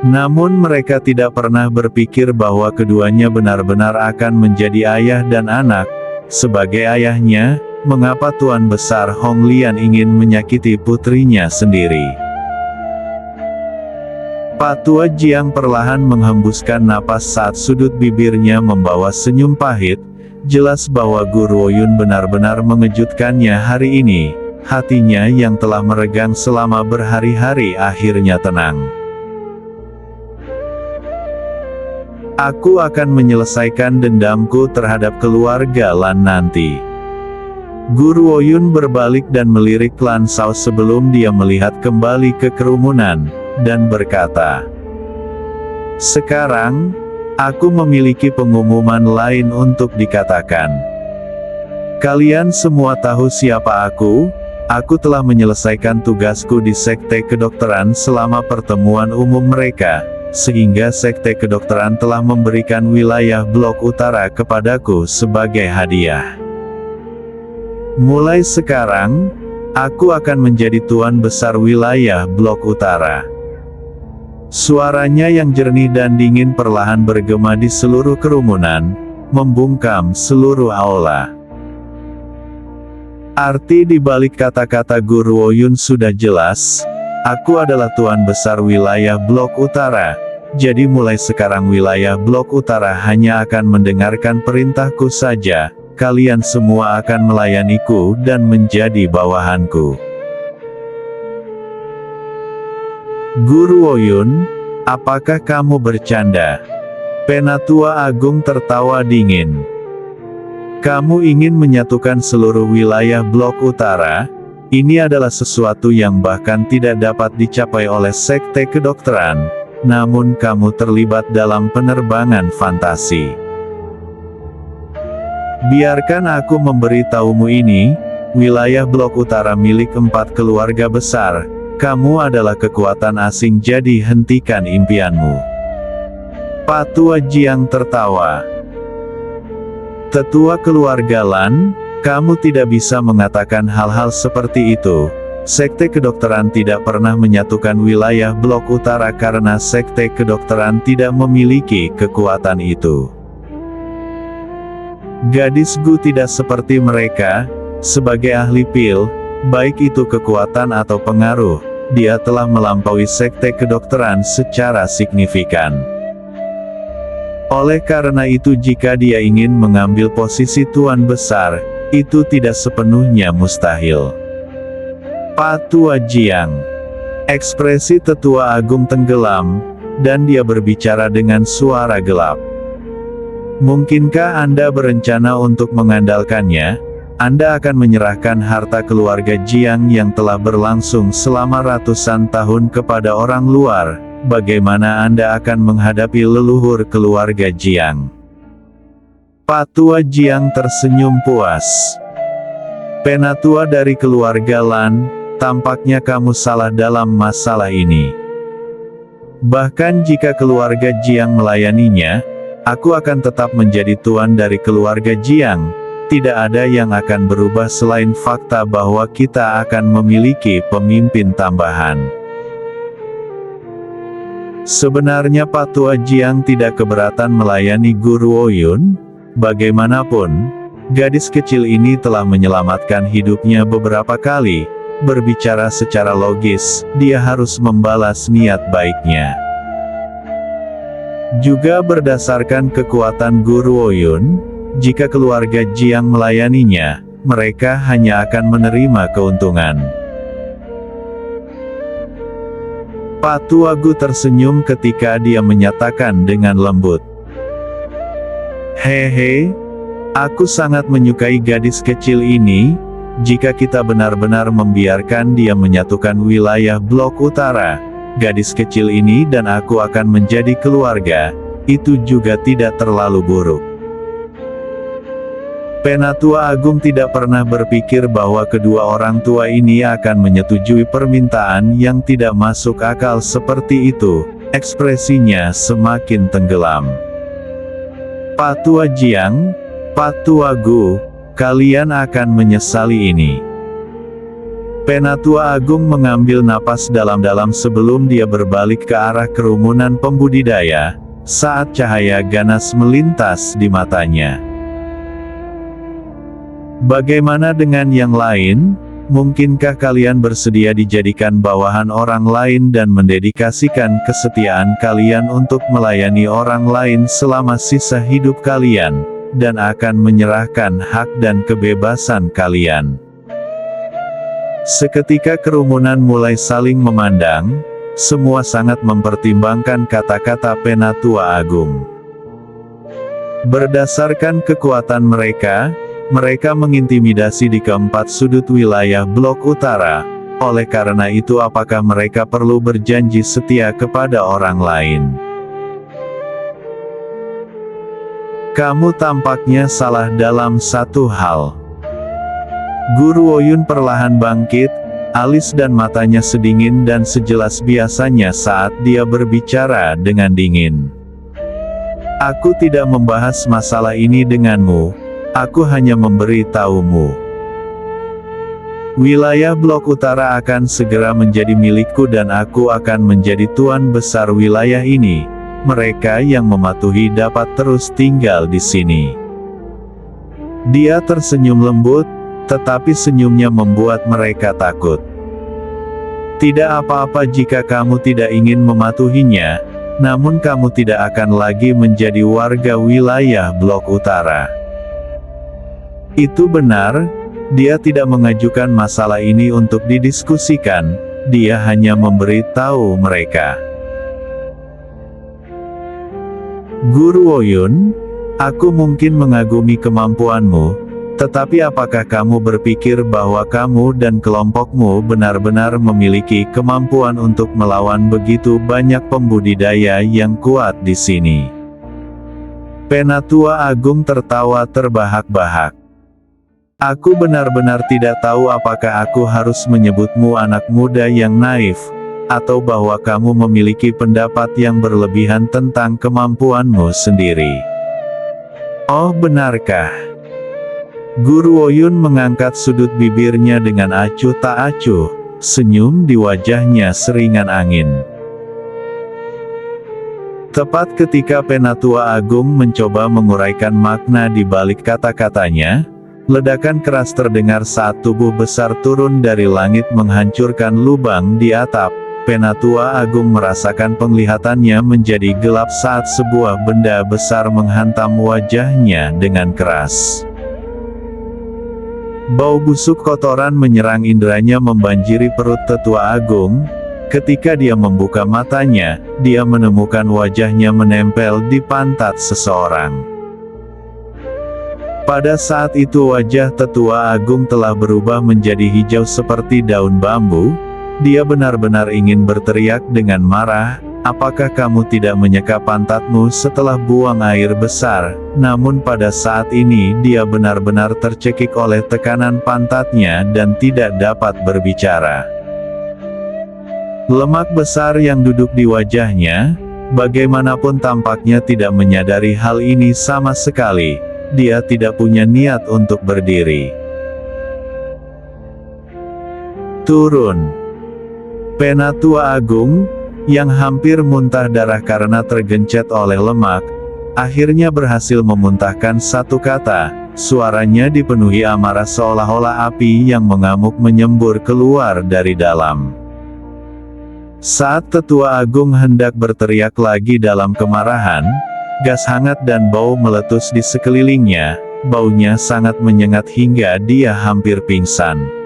Namun mereka tidak pernah berpikir bahwa keduanya benar-benar akan menjadi ayah dan anak. Sebagai ayahnya, mengapa Tuan Besar Hong Lian ingin menyakiti putrinya sendiri? Pak Tua Jiang perlahan menghembuskan napas saat sudut bibirnya membawa senyum pahit. Jelas bahwa Guru Oyun benar-benar mengejutkannya hari ini. Hatinya yang telah meregang selama berhari-hari akhirnya tenang. Aku akan menyelesaikan dendamku terhadap keluarga Lan nanti. Guru Oyun berbalik dan melirik Lan Shao sebelum dia melihat kembali ke kerumunan, dan berkata, "Sekarang, aku memiliki pengumuman lain untuk dikatakan. Kalian semua tahu siapa aku? Aku telah menyelesaikan tugasku di Sekte Kedokteran selama pertemuan umum mereka, sehingga Sekte Kedokteran telah memberikan wilayah Blok Utara kepadaku sebagai hadiah. Mulai sekarang, aku akan menjadi Tuan Besar wilayah Blok Utara." Suaranya yang jernih dan dingin perlahan bergema di seluruh kerumunan, membungkam seluruh aula. Arti di balik kata-kata Guru Oyun sudah jelas. Aku adalah Tuan Besar wilayah Blok Utara, jadi mulai sekarang wilayah Blok Utara hanya akan mendengarkan perintahku saja, kalian semua akan melayaniku dan menjadi bawahanku. Guru Oyun, apakah kamu bercanda? Penatua Agung tertawa dingin. Kamu ingin menyatukan seluruh wilayah Blok Utara? Ini adalah sesuatu yang bahkan tidak dapat dicapai oleh Sekte Kedokteran, namun kamu terlibat dalam penerbangan fantasi. Biarkan aku memberitahumu ini, wilayah Blok Utara milik 4 keluarga besar, kamu adalah kekuatan asing jadi hentikan impianmu. Pak Tua Jiang tertawa. Tetua keluarga Lan, kamu tidak bisa mengatakan hal-hal seperti itu. Sekte Kedokteran tidak pernah menyatukan wilayah Blok Utara karena Sekte Kedokteran tidak memiliki kekuatan itu. Gadis Gu tidak seperti mereka. Sebagai ahli pil, baik itu kekuatan atau pengaruh, dia telah melampaui Sekte Kedokteran secara signifikan. Oleh karena itu jika dia ingin mengambil posisi Tuan Besar, itu tidak sepenuhnya mustahil. Pak Tua Jiang. Ekspresi Tetua Agung tenggelam, dan dia berbicara dengan suara gelap. Mungkinkah Anda berencana untuk mengandalkannya? Anda akan menyerahkan harta keluarga Jiang yang telah berlangsung selama ratusan tahun kepada orang luar. Bagaimana Anda akan menghadapi leluhur keluarga Jiang? Pak Tua Jiang tersenyum puas. Penatua dari keluarga Lan, tampaknya kamu salah dalam masalah ini. Bahkan jika keluarga Jiang melayaninya, aku akan tetap menjadi tuan dari keluarga Jiang. Tidak ada yang akan berubah selain fakta bahwa kita akan memiliki pemimpin tambahan. Sebenarnya Pak Tua Jiang tidak keberatan melayani Guru Oyun. Bagaimanapun, gadis kecil ini telah menyelamatkan hidupnya beberapa kali. Berbicara secara logis, dia harus membalas niat baiknya. Juga berdasarkan kekuatan Guru Oyun, jika keluarga Jiang melayaninya, mereka hanya akan menerima keuntungan. Pak Tua Gu tersenyum ketika dia menyatakan dengan lembut. Hehe, aku sangat menyukai gadis kecil ini. Jika kita benar-benar membiarkan dia menyatukan wilayah Blok Utara, gadis kecil ini dan aku akan menjadi keluarga. Itu juga tidak terlalu buruk. Penatua Agung tidak pernah berpikir bahwa kedua orang tua ini akan menyetujui permintaan yang tidak masuk akal seperti itu. Ekspresinya semakin tenggelam. Pak Tua Jiang, Pak Tua Gu, kalian akan menyesali ini. Penatua Agung mengambil napas dalam-dalam sebelum dia berbalik ke arah kerumunan pembudidaya, saat cahaya ganas melintas di matanya. Bagaimana dengan yang lain? Mungkinkah kalian bersedia dijadikan bawahan orang lain dan mendedikasikan kesetiaan kalian untuk melayani orang lain selama sisa hidup kalian, dan akan menyerahkan hak dan kebebasan kalian? Seketika kerumunan mulai saling memandang, semua sangat mempertimbangkan kata-kata Penatua Agung. Berdasarkan kekuatan mereka mengintimidasi di keempat sudut wilayah blok utara. Oleh karena itu, apakah mereka perlu berjanji setia kepada orang lain? Kamu tampaknya salah dalam satu hal. Guru Oyun perlahan bangkit, alis dan matanya sedingin dan sejelas biasanya saat dia berbicara dengan dingin. Aku tidak membahas masalah ini denganmu. Aku hanya memberi tahumu. Wilayah blok utara akan segera menjadi milikku dan aku akan menjadi tuan besar wilayah ini. Mereka yang mematuhi dapat terus tinggal di sini. Dia tersenyum lembut, tetapi senyumnya membuat mereka takut. Tidak apa-apa jika kamu tidak ingin mematuhinya, namun kamu tidak akan lagi menjadi warga wilayah blok utara. Itu benar, dia tidak mengajukan masalah ini untuk didiskusikan, dia hanya memberi tahu mereka. Guru Oyun, aku mungkin mengagumi kemampuanmu, tetapi apakah kamu berpikir bahwa kamu dan kelompokmu benar-benar memiliki kemampuan untuk melawan begitu banyak pembudidaya yang kuat di sini? Penatua Agung tertawa terbahak-bahak. Aku benar-benar tidak tahu apakah aku harus menyebutmu anak muda yang naif, atau bahwa kamu memiliki pendapat yang berlebihan tentang kemampuanmu sendiri. Oh, benarkah? Guru Oyun mengangkat sudut bibirnya dengan acuh tak acuh, senyum di wajahnya seringan angin. Tepat ketika Penatua Agung mencoba menguraikan makna di balik kata-katanya, ledakan keras terdengar saat tubuh besar turun dari langit menghancurkan lubang di atap. Penatua Agung merasakan penglihatannya menjadi gelap saat sebuah benda besar menghantam wajahnya dengan keras. Bau busuk kotoran menyerang inderanya membanjiri perut Tetua Agung. Ketika dia membuka matanya, dia menemukan wajahnya menempel di pantat seseorang. Pada saat itu wajah Tetua Agung telah berubah menjadi hijau seperti daun bambu. Dia benar-benar ingin berteriak dengan marah, apakah kamu tidak menyeka pantatmu setelah buang air besar? Namun pada saat ini dia benar-benar tercekik oleh tekanan pantatnya dan tidak dapat berbicara. Lemak besar yang duduk di wajahnya, bagaimanapun tampaknya tidak menyadari hal ini sama sekali. Dia tidak punya niat untuk berdiri. Turun. Penatua Agung, yang hampir muntah darah karena tergencet oleh lemak, akhirnya berhasil memuntahkan satu kata. Suaranya dipenuhi amarah seolah-olah api yang mengamuk menyembur keluar dari dalam. Saat Tetua Agung hendak berteriak lagi dalam kemarahan, gas hangat dan bau meletus di sekelilingnya, baunya sangat menyengat hingga dia hampir pingsan.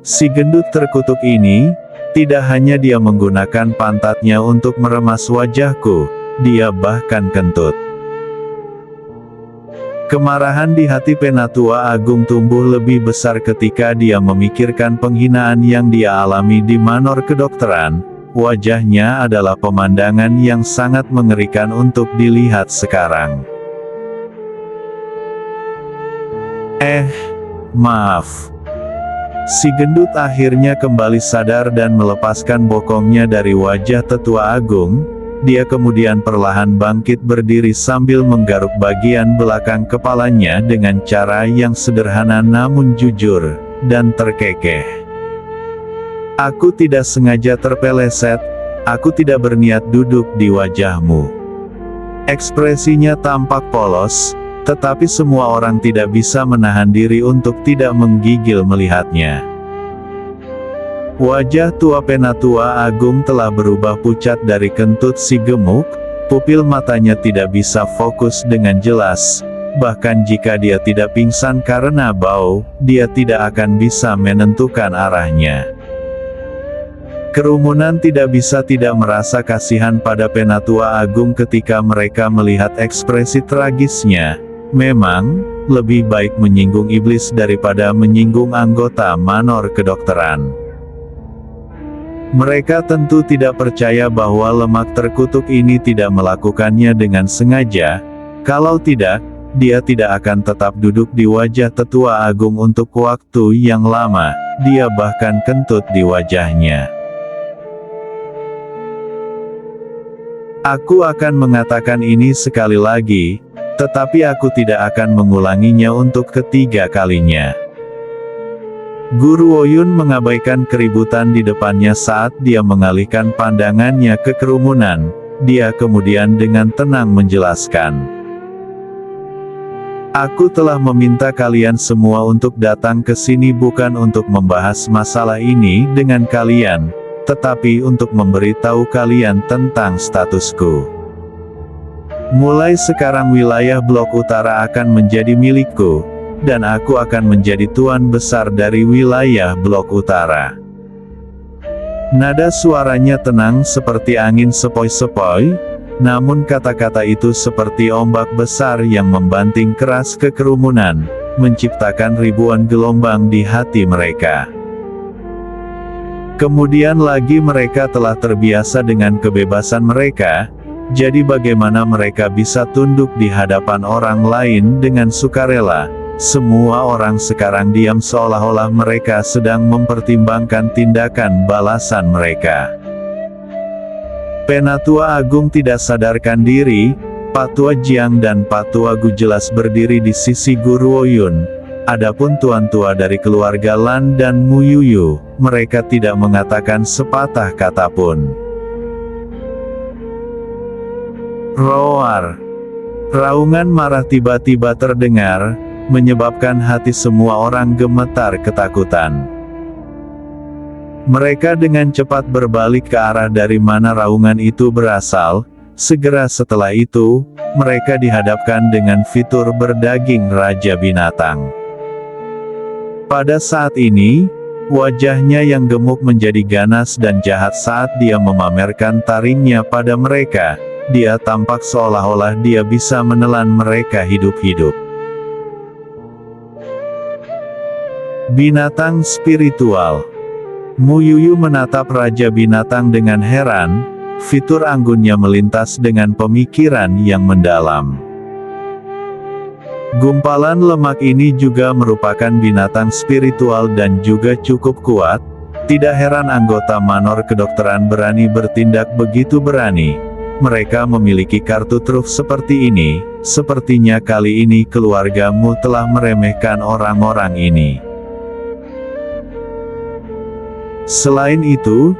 Si gendut terkutuk ini, tidak hanya dia menggunakan pantatnya untuk meremas wajahku, dia bahkan kentut. Kemarahan di hati Penatua Agung tumbuh lebih besar ketika dia memikirkan penghinaan yang dia alami di manor kedokteran. Wajahnya adalah pemandangan yang sangat mengerikan untuk dilihat sekarang. Maaf. Si gendut akhirnya kembali sadar dan melepaskan bokongnya dari wajah tetua agung. Dia kemudian perlahan bangkit berdiri sambil menggaruk bagian belakang kepalanya dengan cara yang sederhana namun jujur dan terkekeh. Aku tidak sengaja terpeleset, aku tidak berniat duduk di wajahmu. Ekspresinya tampak polos, tetapi semua orang tidak bisa menahan diri untuk tidak menggigil melihatnya. Wajah tua Penatua Agung telah berubah pucat dari kentut si gemuk, pupil matanya tidak bisa fokus dengan jelas, bahkan jika dia tidak pingsan karena bau, dia tidak akan bisa menentukan arahnya. Kerumunan tidak bisa tidak merasa kasihan pada Penatua Agung ketika mereka melihat ekspresi tragisnya. Memang, lebih baik menyinggung iblis daripada menyinggung anggota manor kedokteran. Mereka tentu tidak percaya bahwa lemak terkutuk ini tidak melakukannya dengan sengaja. Kalau tidak, dia tidak akan tetap duduk di wajah tetua agung untuk waktu yang lama. Dia bahkan kentut di wajahnya. Aku akan mengatakan ini sekali lagi, tetapi aku tidak akan mengulanginya untuk ketiga kalinya. Guru Oyun mengabaikan keributan di depannya saat dia mengalihkan pandangannya ke kerumunan. Dia kemudian dengan tenang menjelaskan. Aku telah meminta kalian semua untuk datang ke sini bukan untuk membahas masalah ini dengan kalian, tetapi untuk memberitahu kalian tentang statusku. Mulai sekarang wilayah Blok Utara akan menjadi milikku, dan aku akan menjadi tuan besar dari wilayah Blok Utara. Nada suaranya tenang seperti angin sepoi-sepoi, namun kata-kata itu seperti ombak besar yang membanting keras ke kerumunan, menciptakan ribuan gelombang di hati mereka. Kemudian lagi mereka telah terbiasa dengan kebebasan mereka, jadi bagaimana mereka bisa tunduk di hadapan orang lain dengan sukarela? Semua orang sekarang diam seolah-olah mereka sedang mempertimbangkan tindakan balasan mereka. Penatua Agung tidak sadarkan diri, Pak Tua Jiang dan Pak Tua Gu jelas berdiri di sisi Guru Oyun. Adapun tuan tua dari keluarga Lan dan Mu Yuyu, mereka tidak mengatakan sepatah kata pun. Roar. Raungan marah tiba-tiba terdengar, menyebabkan hati semua orang gemetar ketakutan. Mereka dengan cepat berbalik ke arah dari mana raungan itu berasal. Segera setelah itu, mereka dihadapkan dengan fitur berdaging Raja Binatang. Pada saat ini, wajahnya yang gemuk menjadi ganas dan jahat saat dia memamerkan taringnya pada mereka. Dia tampak seolah-olah dia bisa menelan mereka hidup-hidup. Binatang spiritual. Mu Yuyu menatap Raja Binatang dengan heran, fitur anggunnya melintas dengan pemikiran yang mendalam. Gumpalan lemak ini juga merupakan binatang spiritual dan juga cukup kuat. Tidak heran anggota manor kedokteran berani bertindak begitu berani. Mereka memiliki kartu truf seperti ini. Sepertinya kali ini keluargamu telah meremehkan orang-orang ini. Selain itu,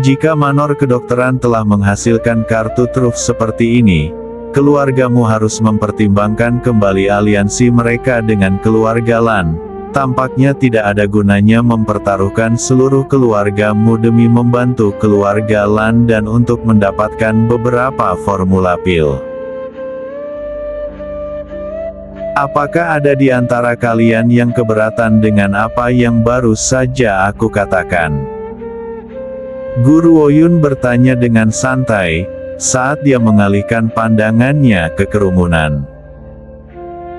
jika manor kedokteran telah menghasilkan kartu truf seperti ini, keluargamu harus mempertimbangkan kembali aliansi mereka dengan keluarga Lan. Tampaknya tidak ada gunanya mempertaruhkan seluruh keluargamu demi membantu keluarga Lan dan untuk mendapatkan beberapa formula pil. Apakah ada di antara kalian yang keberatan dengan apa yang baru saja aku katakan? Guru Oyun bertanya dengan santai, saat dia mengalihkan pandangannya ke kerumunan.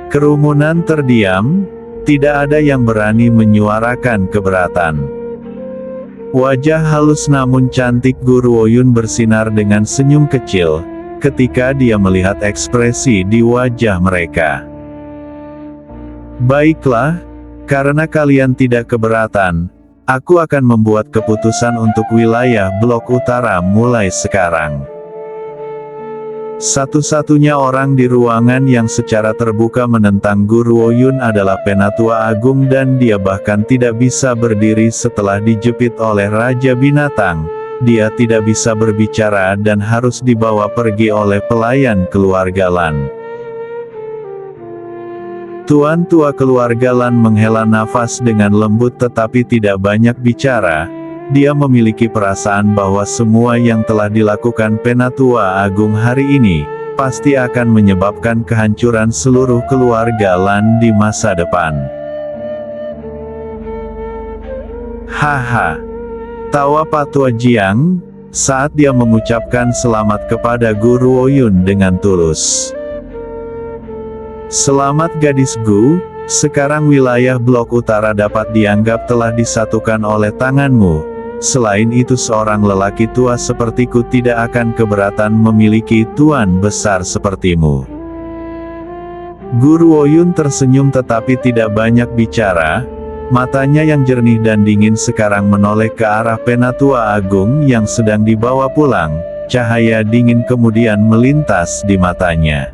Kerumunan terdiam, tidak ada yang berani menyuarakan keberatan. Wajah halus namun cantik Guru Oyun bersinar dengan senyum kecil, ketika dia melihat ekspresi di wajah mereka. Baiklah, karena kalian tidak keberatan, aku akan membuat keputusan untuk wilayah blok utara mulai sekarang. Satu-satunya orang di ruangan yang secara terbuka menentang Guru Oyun adalah Penatua Agung, dan dia bahkan tidak bisa berdiri setelah dijepit oleh Raja Binatang. Dia tidak bisa berbicara dan harus dibawa pergi oleh pelayan keluarga Lan. Tuan tua keluarga Lan menghela nafas dengan lembut tetapi tidak banyak bicara. Dia memiliki perasaan bahwa semua yang telah dilakukan Penatua Agung hari ini, pasti akan menyebabkan kehancuran seluruh keluarga Lan di masa depan. Haha. Tawa Patua Jiang, saat dia mengucapkan selamat kepada Guru Oyun dengan tulus. Selamat gadisku, sekarang wilayah blok utara dapat dianggap telah disatukan oleh tanganmu. Selain itu seorang lelaki tua sepertiku tidak akan keberatan memiliki tuan besar sepertimu. Guru Oyun tersenyum tetapi tidak banyak bicara. Matanya yang jernih dan dingin sekarang menoleh ke arah Penatua Agung yang sedang dibawa pulang. Cahaya dingin kemudian melintas di matanya.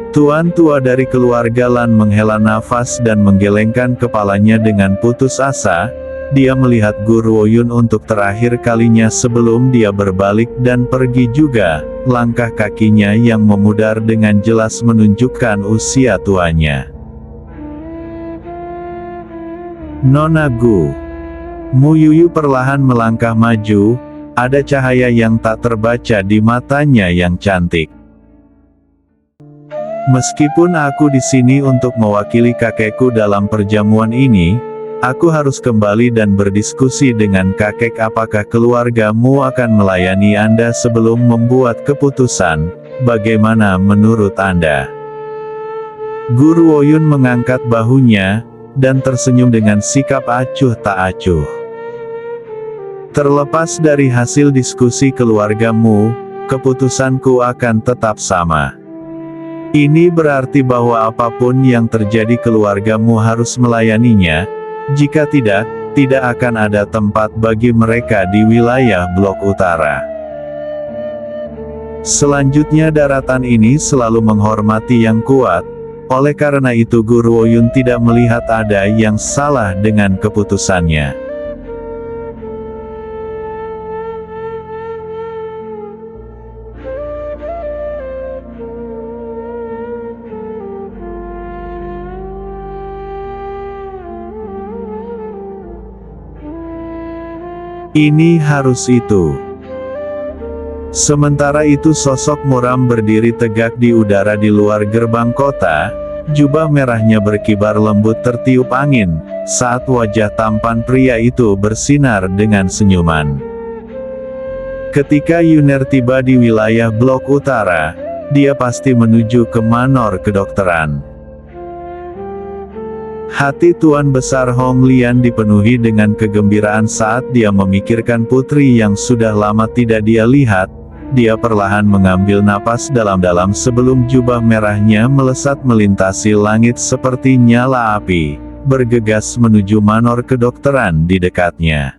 Tuan tua dari keluarga Lan menghela nafas dan menggelengkan kepalanya dengan putus asa. Dia melihat Guru Oyun untuk terakhir kalinya sebelum dia berbalik dan pergi juga. Langkah kakinya yang memudar dengan jelas menunjukkan usia tuanya. Nona Gu. Mu Yuyu perlahan melangkah maju, ada cahaya yang tak terbaca di matanya yang cantik. Meskipun aku di sini untuk mewakili kakekku dalam perjamuan ini, aku harus kembali dan berdiskusi dengan kakek apakah keluargamu akan melayani Anda sebelum membuat keputusan. Bagaimana menurut Anda? Guru Oyun mengangkat bahunya, dan tersenyum dengan sikap acuh tak acuh. Terlepas dari hasil diskusi keluargamu, keputusanku akan tetap sama. Ini berarti bahwa apapun yang terjadi keluargamu harus melayaninya. Jika tidak, tidak akan ada tempat bagi mereka di wilayah blok utara. Selanjutnya daratan ini selalu menghormati yang kuat, oleh karena itu Guru Oyun tidak melihat ada yang salah dengan keputusannya. Ini harus itu. Sementara itu sosok muram berdiri tegak di udara di luar gerbang kota, jubah merahnya berkibar lembut tertiup angin, saat wajah tampan pria itu bersinar dengan senyuman. Ketika Yuner tiba di wilayah blok utara, dia pasti menuju ke manor kedokteran. Hati Tuan Besar Hong Lian dipenuhi dengan kegembiraan saat dia memikirkan putri yang sudah lama tidak dia lihat. Dia perlahan mengambil napas dalam-dalam sebelum jubah merahnya melesat melintasi langit seperti nyala api, bergegas menuju manor kedokteran di dekatnya.